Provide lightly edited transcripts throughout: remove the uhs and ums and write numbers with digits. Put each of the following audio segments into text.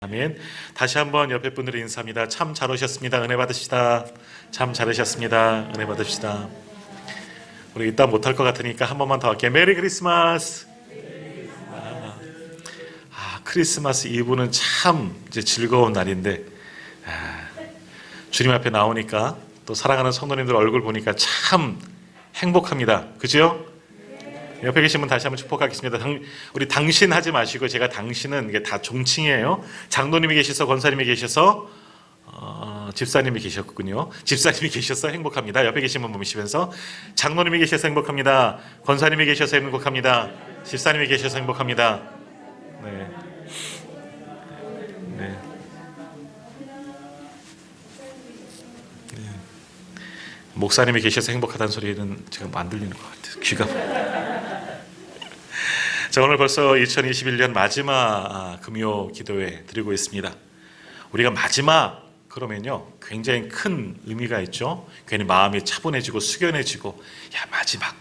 아멘. 다시 한번 옆에 분들이 인사합니다. 참 잘 오셨습니다. 은혜 받으시다. 참 잘하셨습니다. 은혜 받으시다. 우리 이따 못할 것 같으니까 한 번만 더 할게요. 메리 크리스마스. 크리스마스 이브는 참 이제 즐거운 날인데 주님 앞에 나오니까 또 사랑하는 성도님들 얼굴 보니까 참 행복합니다. 그죠? 옆에 계신 분 다시 한번 축복하겠습니다. 우리 당신 하지 마시고, 제가 당신은 이게 다 종칭이에요. 장로님이 계셔서, 권사님이 계셔서, 집사님이 계셨군요. 집사님이 계셔서 행복합니다. 옆에 계신 분 보시면서 장로님이 계셔서 행복합니다. 권사님이 계셔서 행복합니다. 집사님이 계셔서 행복합니다. 네. 네. 네. 목사님이 계셔서 행복하다는 소리는 지금 안 들리는 것 같아요. 귀가. 자, 오늘 벌써 2021년 마지막 금요 기도회 드리고 있습니다. 우리가 마지막 그러면요 굉장히 큰 의미가 있죠. 괜히 마음이 차분해지고 숙연해지고, 야 마지막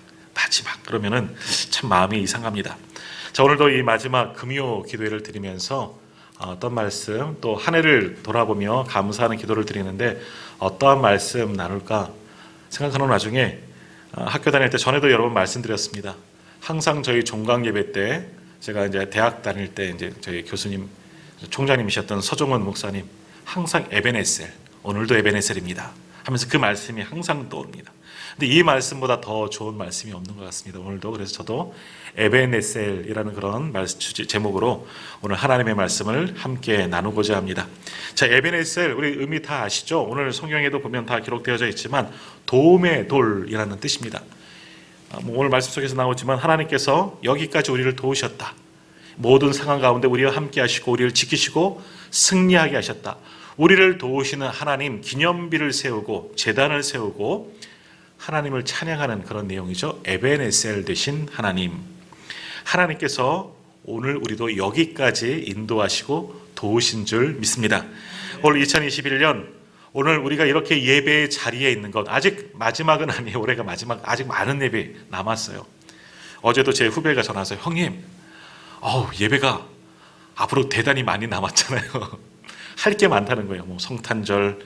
그러면은 참 마음이 이상합니다. 자, 오늘도 이 마지막 금요 기도회를 드리면서 어떤 말씀, 또 한 해를 돌아보며 감사하는 기도를 드리는데 어떠한 말씀 나눌까 생각하는 와중에 학교 다닐 때 전에도 여러 번 말씀드렸습니다. 항상 저희 종강 예배 때, 제가 이제 대학 다닐 때 이제 저희 교수님, 총장님이셨던 서종원 목사님 항상 에베네셀, 오늘도 에베네셀입니다 하면서 그 말씀이 항상 떠오릅니다. 근데 이 말씀보다 더 좋은 말씀이 없는 것 같습니다. 오늘도 그래서 저도 에베네셀이라는 그런 제목으로 오늘 하나님의 말씀을 함께 나누고자 합니다. 자, 에베네셀 우리 의미 다 아시죠? 오늘 성경에도 보면 다 기록되어져 있지만 도움의 돌이라는 뜻입니다. 오늘 말씀 속에서 나오지만 하나님께서 여기까지 우리를 도우셨다. 모든 상황 가운데 우리와 함께 하시고 우리를 지키시고 승리하게 하셨다. 우리를 도우시는 하나님 기념비를 세우고 제단을 세우고 하나님을 찬양하는 그런 내용이죠. 에베네셀 되신 하나님. 하나님께서 오늘 우리도 여기까지 인도하시고 도우신 줄 믿습니다. 올 2021년 오늘 우리가 이렇게 예배의 자리에 있는 것, 아직 마지막은 아니에요. 올해가 마지막, 아직 많은 예배 남았어요. 어제도 제 후배가 전화 와서 형님, 예배가 앞으로 대단히 많이 남았잖아요. 할 게 많다는 거예요. 성탄절,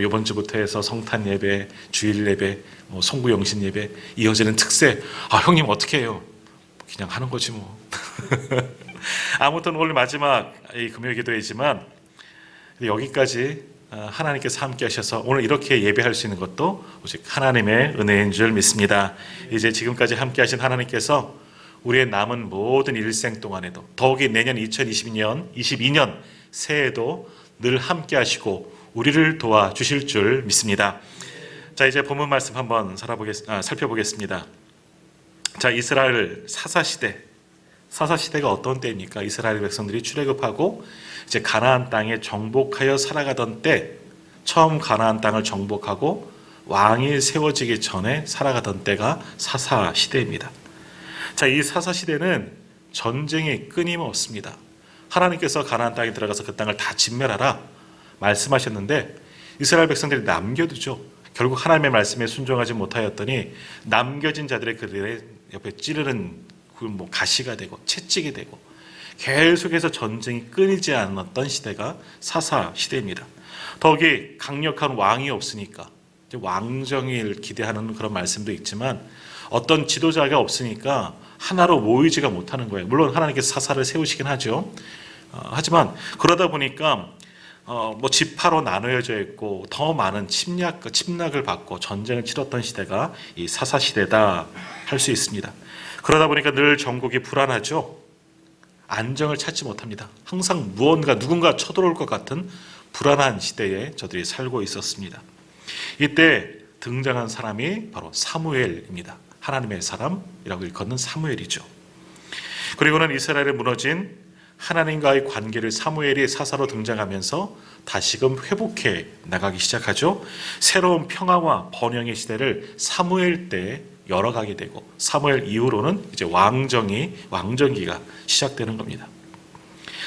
이번 주부터 해서 성탄 예배, 주일 예배, 송구 영신 예배, 이어지는 특세. 형님 어떻게 해요? 그냥 하는 거지 뭐. 아무튼 오늘 마지막 이 금요 기도회지만 여기까지 하나님께서 함께 하셔서 오늘 이렇게 예배할 수 있는 것도 오직 하나님의 은혜인 줄 믿습니다. 이제 지금까지 함께 하신 하나님께서 우리의 남은 모든 일생 동안에도, 더욱이 내년 2022년 새해에도 늘 함께 하시고 우리를 도와주실 줄 믿습니다. 자, 이제 본문 말씀 한번 살펴보겠습니다. 자, 이스라엘 사사시대가 어떤 때입니까? 이스라엘 백성들이 출애굽하고 이제 가나안 땅에 정복하여 살아가던 때, 처음 가나안 땅을 정복하고 왕이 세워지기 전에 살아가던 때가 사사시대입니다. 자, 이 사사시대는 전쟁이 끊임없습니다. 하나님께서 가나안 땅에 들어가서 그 땅을 다 진멸하라 말씀하셨는데 이스라엘 백성들이 남겨두죠. 결국 하나님의 말씀에 순종하지 못하였더니 남겨진 자들의 그들의 옆에 찌르는 가시가 되고 채찍이 되고 계속해서 전쟁이 끊이지 않았던 시대가 사사시대입니다. 더욱이 강력한 왕이 없으니까 왕정을 기대하는 그런 말씀도 있지만 어떤 지도자가 없으니까 하나로 모이지가 못하는 거예요. 물론 하나님께서 사사를 세우시긴 하죠. 하지만 그러다 보니까 지파로 나누어져 있고 더 많은 침략을 받고 전쟁을 치렀던 시대가 이 사사시대다 할 수 있습니다. 그러다 보니까 늘 전국이 불안하죠. 안정을 찾지 못합니다. 항상 누군가 쳐들어올 것 같은 불안한 시대에 저들이 살고 있었습니다. 이때 등장한 사람이 바로 사무엘입니다. 하나님의 사람이라고 일컫는 사무엘이죠. 그리고는 이스라엘에 무너진 하나님과의 관계를 사무엘이 사사로 등장하면서 다시금 회복해 나가기 시작하죠. 새로운 평화와 번영의 시대를 사무엘 때 열어가게 되고 사무엘 이후로는 이제 왕정기가 시작되는 겁니다.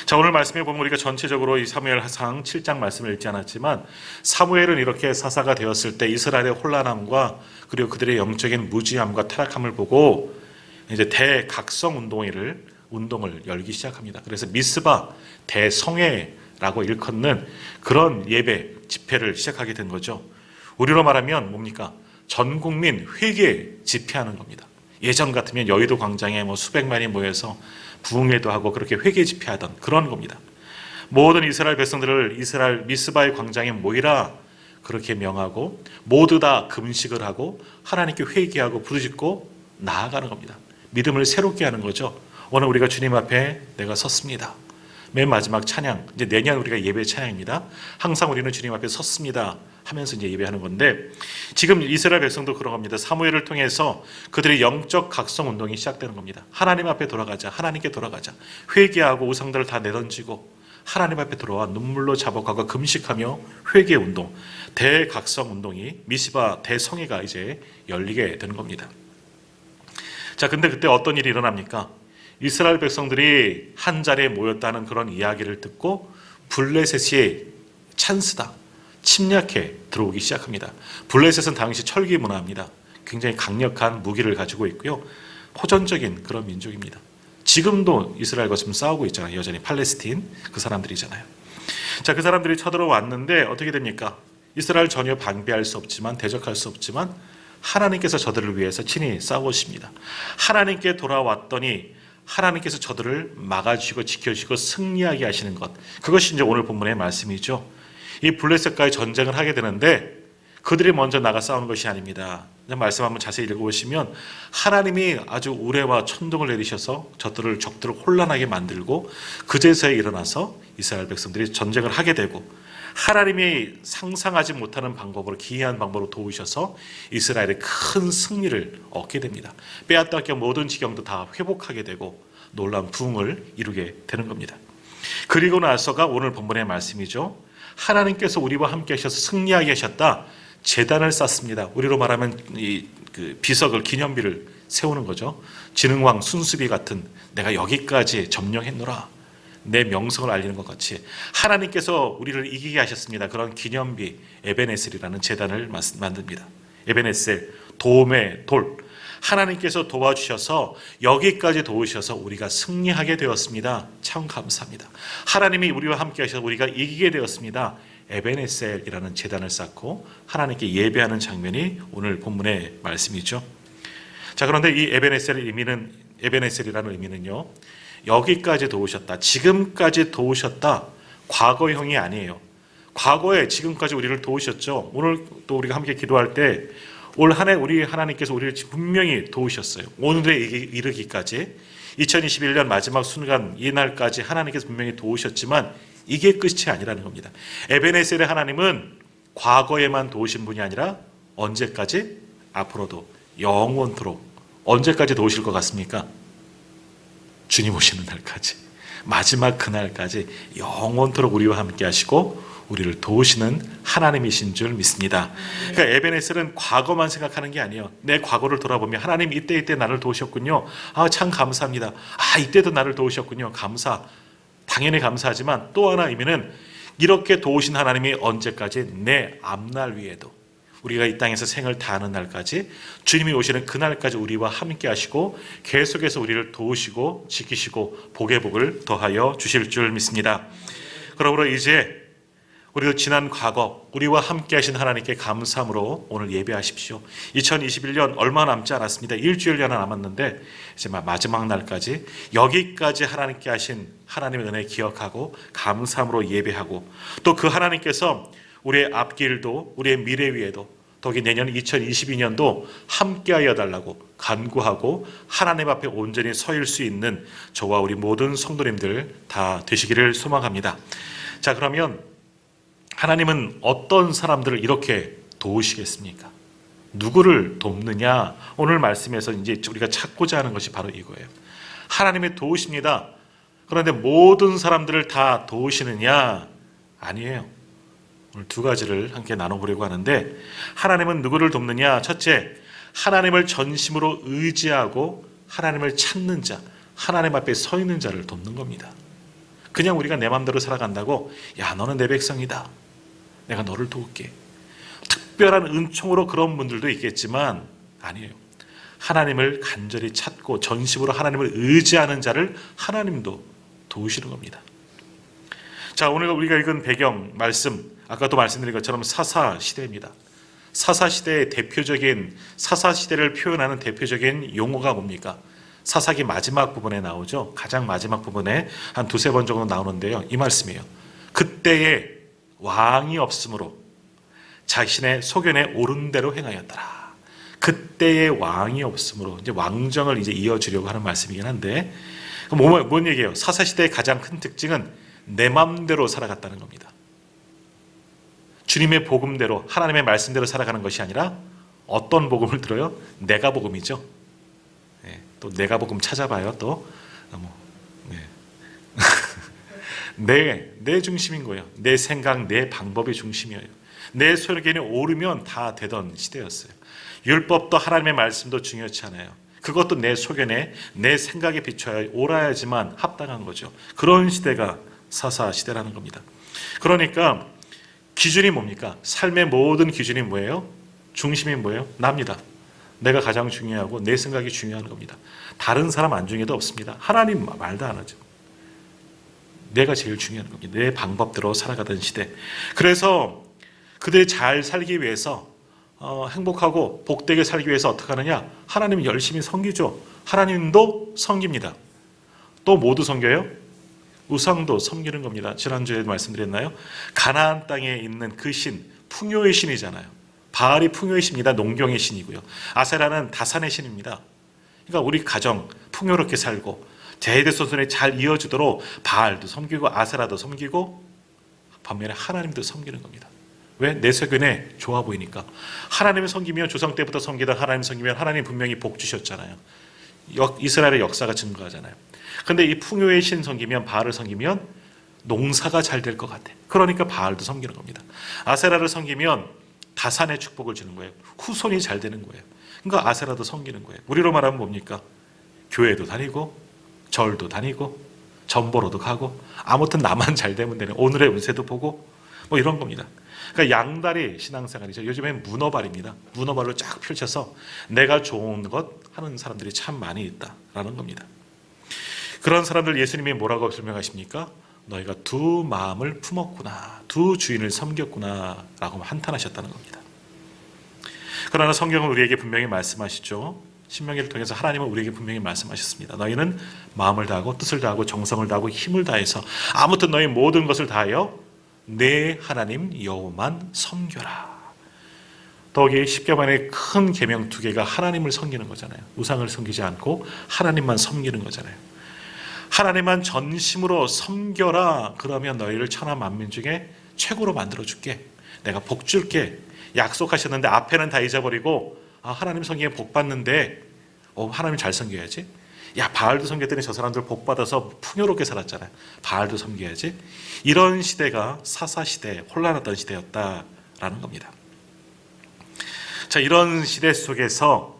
자, 오늘 말씀에 보면 우리가 전체적으로 이 사무엘상 7장 말씀을 읽지 않았지만 사무엘은 이렇게 사사가 되었을 때 이스라엘의 혼란함과 그리고 그들의 영적인 무지함과 타락함을 보고 이제 대각성 운동을 열기 시작합니다. 그래서 미스바 대성회 라고 일컫는 그런 예배 집회를 시작하게 된 거죠. 우리로 말하면 뭡니까? 전 국민 회개 집회하는 겁니다. 예전 같으면 여의도 광장에 수백만이 모여서 부흥회도 하고 그렇게 회개 집회하던 그런 겁니다. 모든 이스라엘 백성들을 이스라엘 미스바의 광장에 모이라 그렇게 명하고 모두 다 금식을 하고 하나님께 회개하고 부르짖고 나아가는 겁니다. 믿음을 새롭게 하는 거죠. 오늘 우리가 주님 앞에 내가 섰습니다. 맨 마지막 찬양, 이제 내년 우리가 예배 찬양입니다. 항상 우리는 주님 앞에 섰습니다 하면서 이제 예배하는 건데, 지금 이스라엘 백성도 그런 겁니다. 사무엘을 통해서 그들의 영적 각성 운동이 시작되는 겁니다. 하나님 앞에 돌아가자, 하나님께 돌아가자, 회개하고 우상들을 다 내던지고 하나님 앞에 들어와 눈물로 자복하고 금식하며 회개 운동, 대각성 운동이 미스바 대성회가 이제 열리게 되는 겁니다. 자, 근데 그때 어떤 일이 일어납니까? 이스라엘 백성들이 한 자리에 모였다는 그런 이야기를 듣고 블레셋이 찬스다, 침략해 들어오기 시작합니다. 블레셋은 당시 철기 문화입니다. 굉장히 강력한 무기를 가지고 있고요. 호전적인 그런 민족입니다. 지금도 이스라엘과 지금 싸우고 있잖아요. 여전히 팔레스틴 그 사람들이잖아요. 자, 그 사람들이 쳐들어왔는데 어떻게 됩니까? 이스라엘 전혀 방비할 수 없지만, 대적할 수 없지만 하나님께서 저들을 위해서 친히 싸우십니다. 하나님께 돌아왔더니 하나님께서 저들을 막아주시고 지켜주시고 승리하게 하시는 것, 그것이 이제 오늘 본문의 말씀이죠. 이 블레셋과의 전쟁을 하게 되는데 그들이 먼저 나가 싸우는 것이 아닙니다. 말씀 한번 자세히 읽어보시면 하나님이 아주 우레와 천둥을 내리셔서 적들을 혼란하게 만들고 그제서야 일어나서 이스라엘 백성들이 전쟁을 하게 되고, 하나님이 상상하지 못하는 방법으로, 기이한 방법으로 도우셔서 이스라엘의 큰 승리를 얻게 됩니다. 빼앗다 껴 모든 지경도 다 회복하게 되고 놀라운 부흥을 이루게 되는 겁니다. 그리고 나서가 오늘 본문의 말씀이죠. 하나님께서 우리와 함께 하셔서 승리하게 하셨다. 제단을 쌓습니다. 우리로 말하면 그 비석을, 기념비를 세우는 거죠. 진흥왕 순수비 같은, 내가 여기까지 점령했노라, 내 명성을 알리는 것 같이 하나님께서 우리를 이기게 하셨습니다. 그런 기념비 에베네셀이라는 제단을 만듭니다. 에베네셀, 도움의 돌. 하나님께서 도와주셔서 여기까지 도우셔서 우리가 승리하게 되었습니다. 참 감사합니다. 하나님이 우리와 함께 하셔서 우리가 이기게 되었습니다. 에베네셀이라는 제단을 쌓고 하나님께 예배하는 장면이 오늘 본문의 말씀이죠. 자, 그런데 이 에베네셀이라는 의미는요, 여기까지 도우셨다, 지금까지 도우셨다, 과거형이 아니에요. 과거에 지금까지 우리를 도우셨죠. 오늘 또 우리가 함께 기도할 때 올 한 해 우리 하나님께서 우리를 분명히 도우셨어요. 오늘에 이르기까지 2021년 마지막 순간 이날까지 하나님께서 분명히 도우셨지만 이게 끝이 아니라는 겁니다. 에베네셀의 하나님은 과거에만 도우신 분이 아니라 언제까지? 앞으로도 영원토록. 언제까지 도우실 것 같습니까? 주님 오시는 날까지, 마지막 그날까지 영원토록 우리와 함께 하시고 우리를 도우시는 하나님이신 줄 믿습니다. 그러니까 에베네셀은 과거만 생각하는 게 아니에요. 내 과거를 돌아보면 하나님 이때 나를 도우셨군요. 참 감사합니다. 이때도 나를 도우셨군요. 당연히 감사하지만 또 하나 의미는 이렇게 도우신 하나님이 언제까지? 내 앞날 위에도, 우리가 이 땅에서 생을 다하는 날까지, 주님이 오시는 그날까지 우리와 함께 하시고 계속해서 우리를 도우시고 지키시고 복의 복을 더하여 주실 줄 믿습니다. 그러므로 이제 우리도 지난 과거 우리와 함께 하신 하나님께 감사함으로 오늘 예배하십시오. 2021년 얼마 남지 않았습니다. 일주일여나 남았는데 이제 마지막 날까지 여기까지 하나님께 하신 하나님의 은혜 기억하고 감사함으로 예배하고, 또 그 하나님께서 우리의 앞길도 우리의 미래 위에도 더욱이 내년 2022년도 함께하여 달라고 간구하고 하나님 앞에 온전히 서일 수 있는 저와 우리 모든 성도님들 다 되시기를 소망합니다. 자, 그러면 하나님은 어떤 사람들을 이렇게 도우시겠습니까? 누구를 돕느냐? 오늘 말씀에서 이제 우리가 찾고자 하는 것이 바로 이거예요. 하나님의 도우십니다. 그런데 모든 사람들을 다 도우시느냐? 아니에요. 오늘 두 가지를 함께 나눠보려고 하는데, 하나님은 누구를 돕느냐? 첫째, 하나님을 전심으로 의지하고 하나님을 찾는 자, 하나님 앞에 서 있는 자를 돕는 겁니다. 그냥 우리가 내 마음대로 살아간다고, 야, 너는 내 백성이다, 내가 너를 도울게, 특별한 은총으로 그런 분들도 있겠지만 아니에요. 하나님을 간절히 찾고 전심으로 하나님을 의지하는 자를 하나님도 도우시는 겁니다. 자, 오늘 우리가 읽은 배경 말씀, 아까도 말씀드린 것처럼 사사 시대입니다. 사사 시대의 대표적인, 사사 시대를 표현하는 대표적인 용어가 뭡니까? 사사기 마지막 부분에 나오죠. 가장 마지막 부분에 한 두세 번 정도 나오는데요. 이 말씀이에요. 그때에 왕이 없으므로 자신의 소견에 옳은 대로 행하였더라. 그때의 왕이 없으므로, 이제 왕정을 이제 이어주려고 하는 말씀이긴 한데, 뭔 얘기예요? 사사시대의 가장 큰 특징은 내 맘대로 살아갔다는 겁니다. 주님의 복음대로, 하나님의 말씀대로 살아가는 것이 아니라 어떤 복음을 들어요? 내가 복음이죠. 네, 또 내가 복음 찾아봐요. 또 네. 내 중심인 거예요. 내 생각, 내 방법의 중심이에요. 내 소견에 오르면 다 되던 시대였어요. 율법도 하나님의 말씀도 중요치 않아요. 그것도 내 소견에, 내 생각에 비춰야 옳아야지만 합당한 거죠. 그런 시대가 사사 시대라는 겁니다. 그러니까 기준이 뭡니까? 삶의 모든 기준이 뭐예요? 중심이 뭐예요? 납니다. 내가 가장 중요하고 내 생각이 중요한 겁니다. 다른 사람 안중에도 없습니다. 하나님 말도 안 하죠. 내가 제일 중요한 겁니다. 내 방법대로 살아가던 시대. 그래서 그들이 잘 살기 위해서 행복하고 복되게 살기 위해서 어떻게 하느냐? 하나님을 열심히 섬기죠. 하나님도 섬깁니다. 또 모두 섬겨요? 우상도 섬기는 겁니다. 지난주에 말씀드렸나요? 가나안 땅에 있는 그 신, 풍요의 신이잖아요. 바알이 풍요의 신입니다. 농경의 신이고요. 아세라는 다산의 신입니다. 그러니까 우리 가정 풍요롭게 살고 대대손손에 잘 이어지도록 바알도 섬기고 아세라도 섬기고 반면에 하나님도 섬기는 겁니다. 왜? 내 소견에 좋아 보이니까. 하나님을 섬기면 조상 때부터 섬기던 하나님 섬기면 하나님 분명히 복 주셨잖아요. 이스라엘의 역사가 증거하잖아요. 근데 이 풍요의 신 섬기면, 바알을 섬기면 농사가 잘 될 것 같아. 그러니까 바알도 섬기는 겁니다. 아세라를 섬기면 다산의 축복을 주는 거예요. 후손이 잘 되는 거예요. 그러니까 아세라도 섬기는 거예요. 우리로 말하면 뭡니까? 교회도 다니고 절도 다니고 전보로도 가고 아무튼 나만 잘 되면 되는, 오늘의 운세도 보고 뭐 이런 겁니다. 그러니까 양다리 신앙생활이죠. 요즘엔 문어발입니다. 문어발로 쫙 펼쳐서 내가 좋은 것 하는 사람들이 참 많이 있다라는 겁니다. 그런 사람들 예수님이 뭐라고 설명하십니까? 너희가 두 마음을 품었구나, 두 주인을 섬겼구나 라고 한탄하셨다는 겁니다. 그러나 성경은 우리에게 분명히 말씀하시죠. 신명기를 통해서 하나님은 우리에게 분명히 말씀하셨습니다. 너희는 마음을 다하고 뜻을 다하고 정성을 다하고 힘을 다해서 아무튼 너희 모든 것을 다하여 내 하나님 여호와만 섬겨라. 더욱이 십계명의 큰 계명 두 개가 하나님을 섬기는 거잖아요. 우상을 섬기지 않고 하나님만 섬기는 거잖아요. 하나님만 전심으로 섬겨라. 그러면 너희를 천하 만민 중에 최고로 만들어줄게. 내가 복 줄게. 약속하셨는데 앞에는 다 잊어버리고 하나님 섬기면 복 받는데 하나님 잘 섬겨야지. 야, 바알도 섬겼더니 저 사람들 복 받아서 풍요롭게 살았잖아요. 바알도 섬겨야지. 이런 시대가 사사시대, 혼란했던 시대였다라는 겁니다. 자, 이런 시대 속에서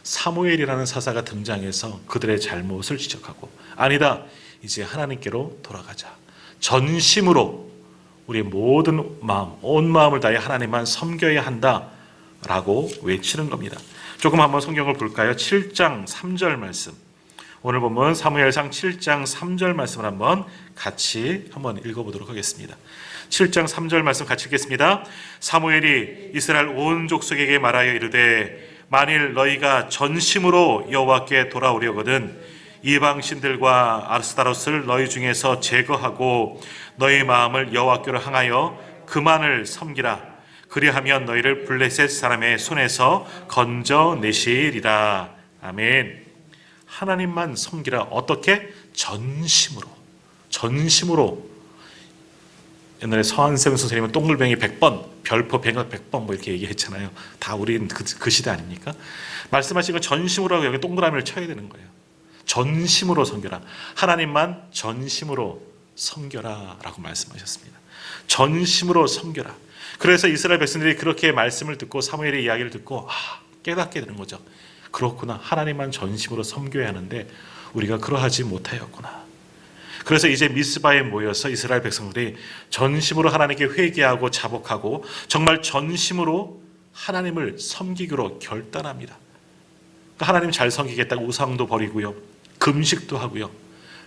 사무엘이라는 사사가 등장해서 그들의 잘못을 지적하고, 아니다, 이제 하나님께로 돌아가자. 전심으로 우리의 모든 마음, 온 마음을 다해 하나님만 섬겨야 한다라고 외치는 겁니다. 조금 한번 성경을 볼까요? 7장 3절 말씀. 오늘 보면 사무엘상 7장 3절 말씀을 같이 읽어보도록 하겠습니다. 7장 3절 말씀 같이 읽겠습니다. 사무엘이 이스라엘 온 족속에게 말하여 이르되 만일 너희가 전심으로 여호와께 돌아오려거든 이방 신들과 아스타롯을 너희 중에서 제거하고 너희 마음을 여호와께로 향하여 그만을 섬기라. 그리하면 너희를 블레셋 사람의 손에서 건져내시리라. 아멘. 하나님만 섬기라. 어떻게? 전심으로. 옛날에 서한샘 선생님은 똥물뱅이 100번, 별포 100번 뭐 이렇게 얘기했잖아요. 다 우리는 그 시대 아닙니까? 말씀하신 건 전심으로 하고 여기 동그라미를 쳐야 되는 거예요. 전심으로 섬겨라. 하나님만 전심으로 섬겨라 라고 말씀하셨습니다. 전심으로 섬겨라. 그래서 이스라엘 백성들이 그렇게 말씀을 듣고 사무엘의 이야기를 듣고 깨닫게 되는 거죠. 그렇구나. 하나님만 전심으로 섬겨야 하는데 우리가 그러하지 못하였구나. 그래서 이제 미스바에 모여서 이스라엘 백성들이 전심으로 하나님께 회개하고 자복하고 정말 전심으로 하나님을 섬기기로 결단합니다. 하나님 잘 섬기겠다고 우상도 버리고요. 금식도 하고요.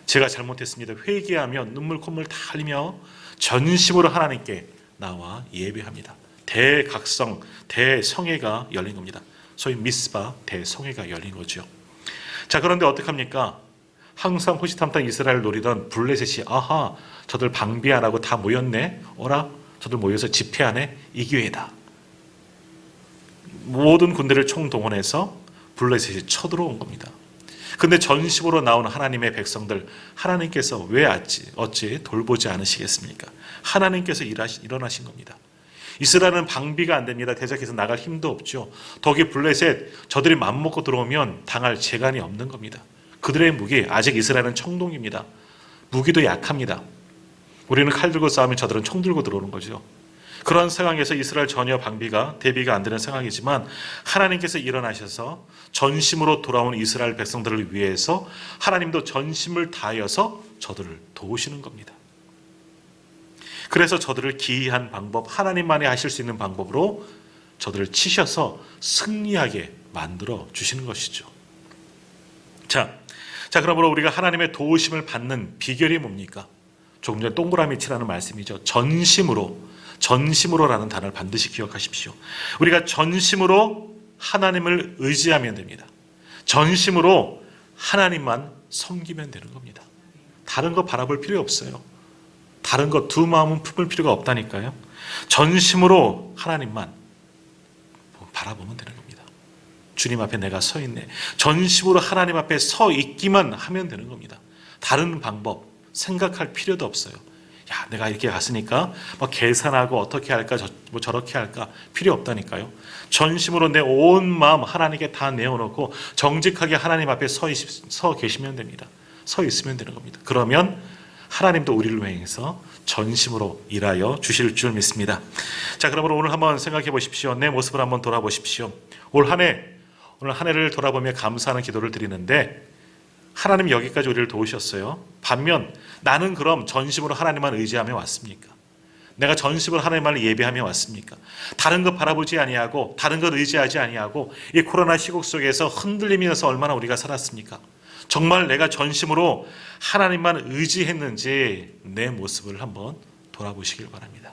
제가 잘못했습니다. 회개하며 눈물 콧물 다 흘리며 전심으로 하나님께 나와 예배합니다. 대각성, 대성회가 열린 겁니다. 소위 미스바 대성회가 열린 거죠. 자, 그런데 어떡합니까? 항상 호시탐탐 이스라엘 노리던 블레셋이 아하, 저들 방비하라고 다 모였네. 오라, 저들 모여서 집회하네. 이 기회다. 모든 군대를 총동원해서 블레셋이 쳐들어온 겁니다. 근데 전심으로 나온 하나님의 백성들, 하나님께서 왜 어찌 돌보지 않으시겠습니까? 하나님께서 일어나신 겁니다. 이스라엘은 방비가 안 됩니다. 대적해서 나갈 힘도 없죠. 더기 블레셋, 저들이 맘먹고 들어오면 당할 재간이 없는 겁니다. 그들의 무기, 아직 이스라엘은 청동입니다. 무기도 약합니다. 우리는 칼 들고 싸우면 저들은 총 들고 들어오는 거죠. 그런 상황에서 이스라엘 전혀 대비가 안 되는 상황이지만 하나님께서 일어나셔서 전심으로 돌아온 이스라엘 백성들을 위해서 하나님도 전심을 다하여서 저들을 도우시는 겁니다. 그래서 저들을 기이한 방법, 하나님만이 하실 수 있는 방법으로 저들을 치셔서 승리하게 만들어 주시는 것이죠. 자, 그러므로 우리가 하나님의 도우심을 받는 비결이 뭡니까? 조금 전에 동그라미 치라는 말씀이죠. 전심으로라는 단어를 반드시 기억하십시오. 우리가 전심으로 하나님을 의지하면 됩니다. 전심으로 하나님만 섬기면 되는 겁니다. 다른 거 바라볼 필요 없어요. 다른 거 두 마음은 품을 필요가 없다니까요. 전심으로 하나님만 바라보면 되는 겁니다. 주님 앞에 내가 서 있네. 전심으로 하나님 앞에 서 있기만 하면 되는 겁니다. 다른 방법 생각할 필요도 없어요. 야, 내가 이렇게 갔으니까 막 계산하고 어떻게 할까, 저렇게 할까 필요 없다니까요. 전심으로 내 온 마음 하나님께 다 내어놓고 정직하게 하나님 앞에 서 계시면 됩니다. 서 있으면 되는 겁니다. 그러면 하나님도 우리를 위해서 전심으로 일하여 주실 줄 믿습니다. 자, 그러므로 오늘 한번 생각해 보십시오. 내 모습을 한번 돌아보십시오. 오늘 한 해를 돌아보며 감사하는 기도를 드리는데 하나님 여기까지 우리를 도우셨어요. 반면 나는 그럼 전심으로 하나님만 의지하며 왔습니까? 내가 전심으로 하나님만 예배하며 왔습니까? 다른 것 바라보지 아니하고 다른 것 의지하지 아니하고 이 코로나 시국 속에서 흔들리면서 얼마나 우리가 살았습니까? 정말 내가 전심으로 하나님만 의지했는지 내 모습을 한번 돌아보시길 바랍니다.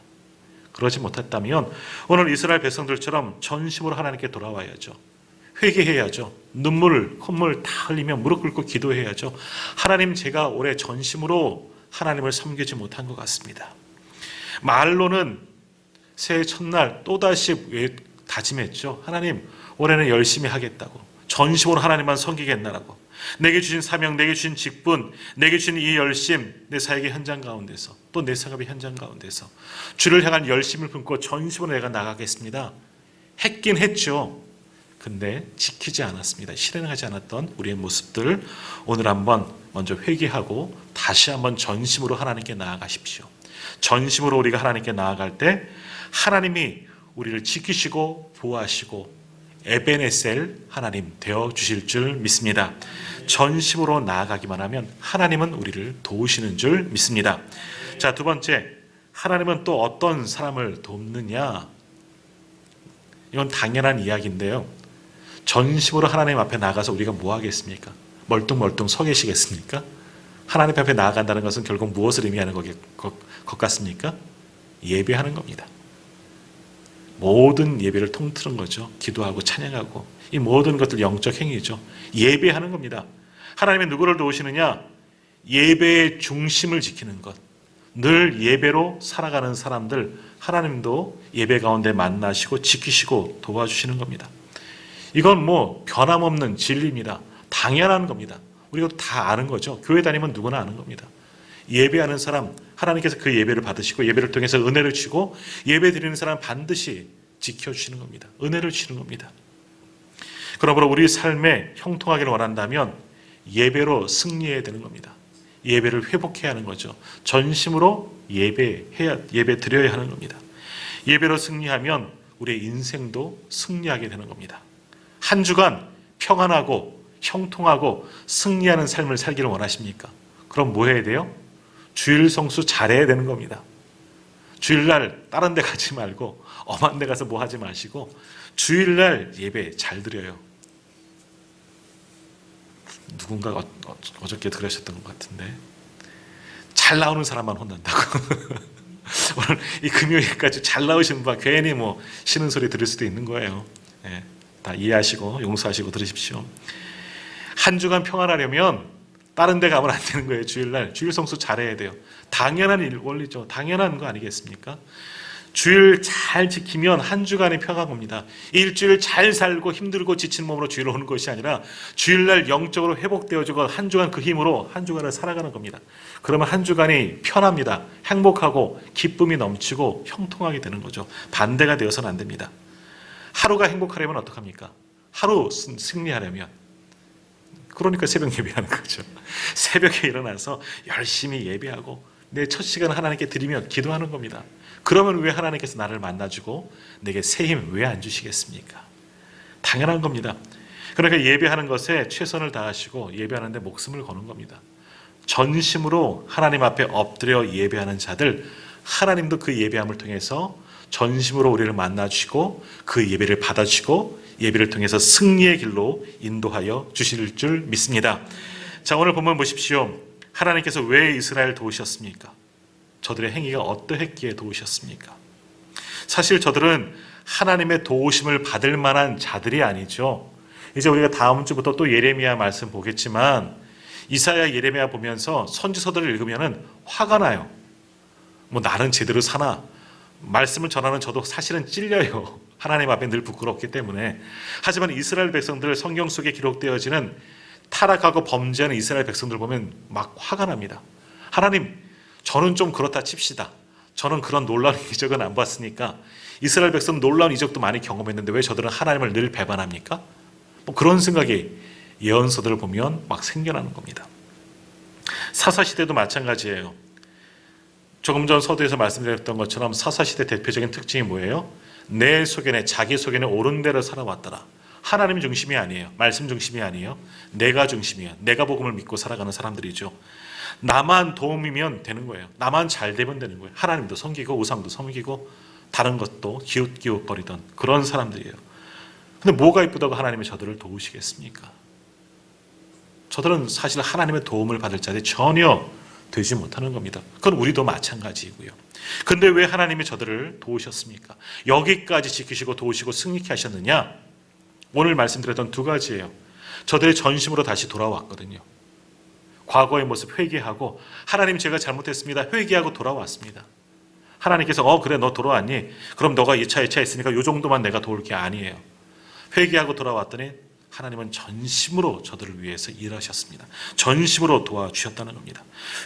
그러지 못했다면 오늘 이스라엘 백성들처럼 전심으로 하나님께 돌아와야죠. 회개해야죠. 눈물, 콧물 다 흘리며 무릎 꿇고 기도해야죠. 하나님, 제가 올해 전심으로 하나님을 섬기지 못한 것 같습니다. 말로는 새해 첫날 또다시 다짐했죠. 하나님, 올해는 열심히 하겠다고. 전심으로 하나님만 섬기겠나라고. 내게 주신 사명, 내게 주신 직분, 내게 주신 이 열심, 내 사역의 현장 가운데서 또 내 사업의 현장 가운데서 주를 향한 열심을 품고 전심으로 내가 나가겠습니다. 했긴 했죠. 근데 지키지 않았습니다. 실행하지 않았던 우리의 모습들 오늘 한번 먼저 회개하고 다시 한번 전심으로 하나님께 나아가십시오. 전심으로 우리가 하나님께 나아갈 때 하나님이 우리를 지키시고 보호하시고 에베네셀 하나님 되어 주실 줄 믿습니다. 전심으로 나아가기만 하면 하나님은 우리를 도우시는 줄 믿습니다. 자, 두 번째, 하나님은 또 어떤 사람을 돕느냐? 이건 당연한 이야기인데요. 전심으로 하나님 앞에 나가서 우리가 뭐 하겠습니까? 멀뚱멀뚱 서 계시겠습니까? 하나님 앞에 나아간다는 것은 결국 무엇을 의미하는 것 같습니까? 예배하는 겁니다. 모든 예배를 통틀은 거죠. 기도하고 찬양하고 이 모든 것들 영적 행위죠. 예배하는 겁니다. 하나님의 누구를 도우시느냐? 예배의 중심을 지키는 것. 늘 예배로 살아가는 사람들 하나님도 예배 가운데 만나시고 지키시고 도와주시는 겁니다. 이건 변함없는 진리입니다. 당연한 겁니다. 우리가 다 아는 거죠. 교회 다니면 누구나 아는 겁니다. 예배하는 사람 하나님께서 그 예배를 받으시고 예배를 통해서 은혜를 주시고 예배 드리는 사람 반드시 지켜주시는 겁니다. 은혜를 주시는 겁니다. 그러므로 우리 삶에 형통하기를 원한다면 예배로 승리해야 되는 겁니다. 예배를 회복해야 하는 거죠. 전심으로 예배 드려야 하는 겁니다. 예배로 승리하면 우리의 인생도 승리하게 되는 겁니다. 한 주간 평안하고 형통하고 승리하는 삶을 살기를 원하십니까? 그럼 뭐 해야 돼요? 주일 성수 잘해야 되는 겁니다. 주일날 다른 데 가지 말고 엄한 데 가서 뭐 하지 마시고 주일날 예배 잘 드려요. 누군가 어저께 그러셨던 것 같은데 잘 나오는 사람만 혼난다고. 오늘 이 금요일까지 잘 나오신 분 괜히 뭐 쉬는 소리 들을 수도 있는 거예요. 예, 다 이해하시고 용서하시고 들으십시오. 한 주간 평안하려면 다른 데 가면 안 되는 거예요. 주일날 주일 성수 잘해야 돼요. 당연한 원리죠. 당연한 거 아니겠습니까? 주일 잘 지키면 한 주간의 평화가 옵니다. 일주일 잘 살고 힘들고 지친 몸으로 주일 오는 것이 아니라 주일날 영적으로 회복되어지고 한 주간 그 힘으로 한 주간을 살아가는 겁니다. 그러면 한 주간이 편합니다. 행복하고 기쁨이 넘치고 형통하게 되는 거죠. 반대가 되어서는 안 됩니다. 하루가 행복하려면 어떡합니까? 하루 승리하려면 그러니까 새벽 예배하는 거죠. 새벽에 일어나서 열심히 예배하고 내 첫 시간을 하나님께 드리며 기도하는 겁니다. 그러면 왜 하나님께서 나를 만나주고 내게 새 힘 왜 안 주시겠습니까? 당연한 겁니다. 그러니까 예배하는 것에 최선을 다하시고 예배하는 데 목숨을 거는 겁니다. 전심으로 하나님 앞에 엎드려 예배하는 자들, 하나님도 그 예배함을 통해서 전심으로 우리를 만나주시고 그 예배를 받아주시고 예배를 통해서 승리의 길로 인도하여 주실 줄 믿습니다. 자, 오늘 본문 보십시오. 하나님께서 왜 이스라엘 도우셨습니까? 저들의 행위가 어떠했기에 도우셨습니까? 사실 저들은 하나님의 도우심을 받을 만한 자들이 아니죠. 이제 우리가 다음 주부터 또 예레미야 말씀 보겠지만 이사야 예레미야 보면서 선지서들을 읽으면 화가 나요. 뭐 나는 제대로 사나? 말씀을 전하는 저도 사실은 찔려요. 하나님 앞에 늘 부끄럽기 때문에. 하지만 이스라엘 백성들 성경 속에 기록되어지는 타락하고 범죄하는 이스라엘 백성들 보면 막 화가 납니다. 하나님, 저는 좀 그렇다 칩시다. 저는 그런 놀라운 이적은 안 봤으니까 이스라엘 백성은 놀라운 이적도 많이 경험했는데 왜 저들은 하나님을 늘 배반합니까? 뭐 그런 생각이 예언서들을 보면 막 생겨나는 겁니다. 사사시대도 마찬가지예요. 조금 전 서두에서 말씀드렸던 것처럼 사사시대 대표적인 특징이 뭐예요? 내 소견에, 자기 소견에 옳은 대로 살아왔더라. 하나님 중심이 아니에요. 말씀 중심이 아니에요. 내가 중심이에요. 내가 복음을 믿고 살아가는 사람들이죠. 나만 도움이면 되는 거예요. 나만 잘 되면 되는 거예요. 하나님도 섬기고 우상도 섬기고 다른 것도 기웃기웃거리던 그런 사람들이에요. 근데 뭐가 이쁘다고 하나님이 저들을 도우시겠습니까? 저들은 사실 하나님의 도움을 받을 자들이 전혀 되지 못하는 겁니다. 그건 우리도 마찬가지이고요. 근데 왜 하나님이 저들을 도우셨습니까? 여기까지 지키시고 도우시고 승리케 하셨느냐? 오늘 말씀드렸던 두 가지예요. 저들의 전심으로 다시 돌아왔거든요. 과거의 모습 회개하고 하나님 제가 잘못했습니다. 회개하고 돌아왔습니다. 하나님께서 그래 너 돌아왔니? 그럼 너가 2차 했으니까 이 정도만 내가 도울 게 아니에요. 회개하고 돌아왔더니 하나님은 전심으로 저들을 위해서 일하셨습니다. 전심으로 도와주셨다는 겁니다.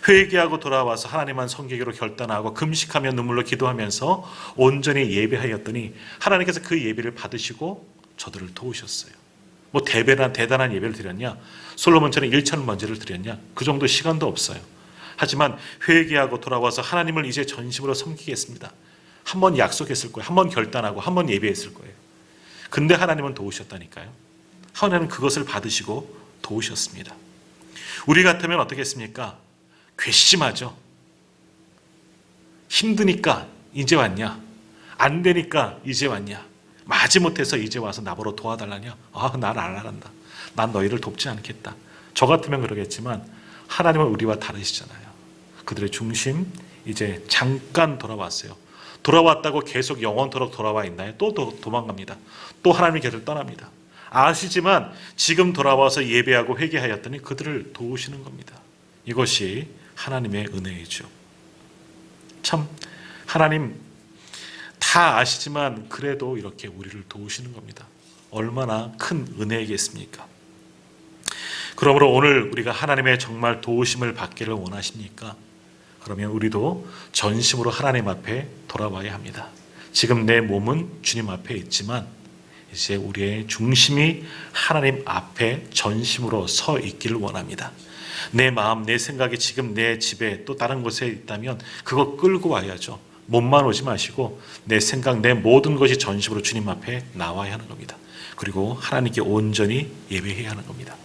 회개하고 돌아와서 하나님만 섬기기로 결단하고 금식하며 눈물로 기도하면서 온전히 예배하였더니 하나님께서 그 예배를 받으시고 저들을 도우셨어요. 뭐 대단한 예배를 드렸냐? 솔로몬처럼 1천 번제를 드렸냐? 그 정도 시간도 없어요. 하지만 회개하고 돌아와서 하나님을 이제 전심으로 섬기겠습니다. 한 번 약속했을 거예요. 한 번 결단하고 한 번 예배했을 거예요. 근데 하나님은 도우셨다니까요. 하나님은 그것을 받으시고 도우셨습니다. 우리 같으면 어떻겠습니까? 괘씸하죠. 힘드니까 이제 왔냐? 안 되니까 이제 왔냐? 마지못해서 이제 와서 나보러 도와달라냐? 난 안 한다. 난 너희를 돕지 않겠다. 저 같으면 그러겠지만 하나님은 우리와 다르시잖아요. 그들의 중심 이제 잠깐 돌아왔어요. 돌아왔다고 계속 영원토록 돌아와 있나요? 또 도망갑니다. 또 하나님의 길을 떠납니다. 아시지만 지금 돌아와서 예배하고 회개하였더니 그들을 도우시는 겁니다. 이것이 하나님의 은혜이죠. 참 하나님 다 아시지만 그래도 이렇게 우리를 도우시는 겁니다. 얼마나 큰 은혜이겠습니까? 그러므로 오늘 우리가 하나님의 정말 도우심을 받기를 원하십니까? 그러면 우리도 전심으로 하나님 앞에 돌아와야 합니다. 지금 내 몸은 주님 앞에 있지만 이제 우리의 중심이 하나님 앞에 전심으로 서 있기를 원합니다. 내 마음, 내 생각이 지금 내 집에 또 다른 곳에 있다면 그거 끌고 와야죠. 몸만 오지 마시고 내 생각, 내 모든 것이 전심으로 주님 앞에 나와야 하는 겁니다. 그리고 하나님께 온전히 예배해야 하는 겁니다.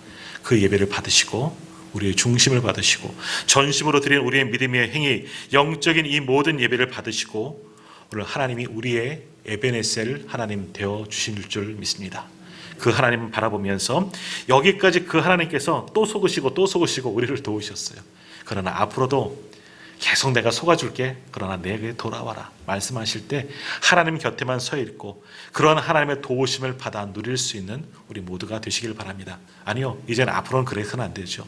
그 예배를 받으시고 우리의 중심을 받으시고 전심으로 드린 우리의 믿음의 행위, 영적인 이 모든 예배를 받으시고 오늘 하나님이 우리의 에베네셀 하나님 되어 주실 줄 믿습니다. 그 하나님을 바라보면서 여기까지 그 하나님께서 또 속으시고 또 속으시고 우리를 도우셨어요. 그러나 앞으로도 계속 내가 속아줄게. 그러나 내게 돌아와라. 말씀하실 때 하나님 곁에만 서 있고 그런 하나님의 도우심을 받아 누릴 수 있는 우리 모두가 되시길 바랍니다. 아니요, 이제는 앞으로는 그래서는 안 되죠.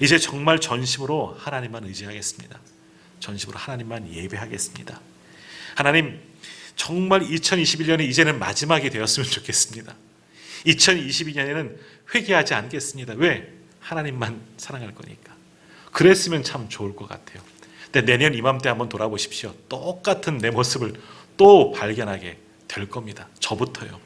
이제 정말 전심으로 하나님만 의지하겠습니다. 전심으로 하나님만 예배하겠습니다. 하나님, 정말 2021년이 이제는 마지막이 되었으면 좋겠습니다. 2022년에는 회개하지 않겠습니다. 왜? 하나님만 사랑할 거니까. 그랬으면 참 좋을 것 같아요. 근데 내년 이맘때 한번 돌아보십시오. 똑같은 내 모습을 또 발견하게 될 겁니다. 저부터요.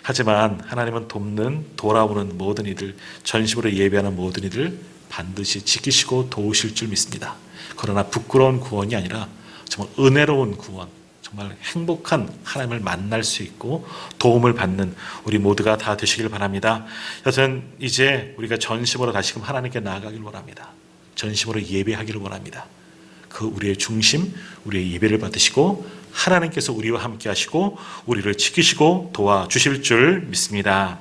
하지만 하나님은 돕는, 돌아오는 모든 이들, 전심으로 예배하는 모든 이들 반드시 지키시고 도우실 줄 믿습니다. 그러나 부끄러운 구원이 아니라 정말 은혜로운 구원, 정말 행복한 하나님을 만날 수 있고 도움을 받는 우리 모두가 다 되시길 바랍니다. 여튼 이제 우리가 전심으로 다시금 하나님께 나아가길 원합니다. 전심으로 예배하기를 원합니다. 그 우리의 중심, 우리의 예배를 받으시고 하나님께서 우리와 함께 하시고 우리를 지키시고 도와주실 줄 믿습니다.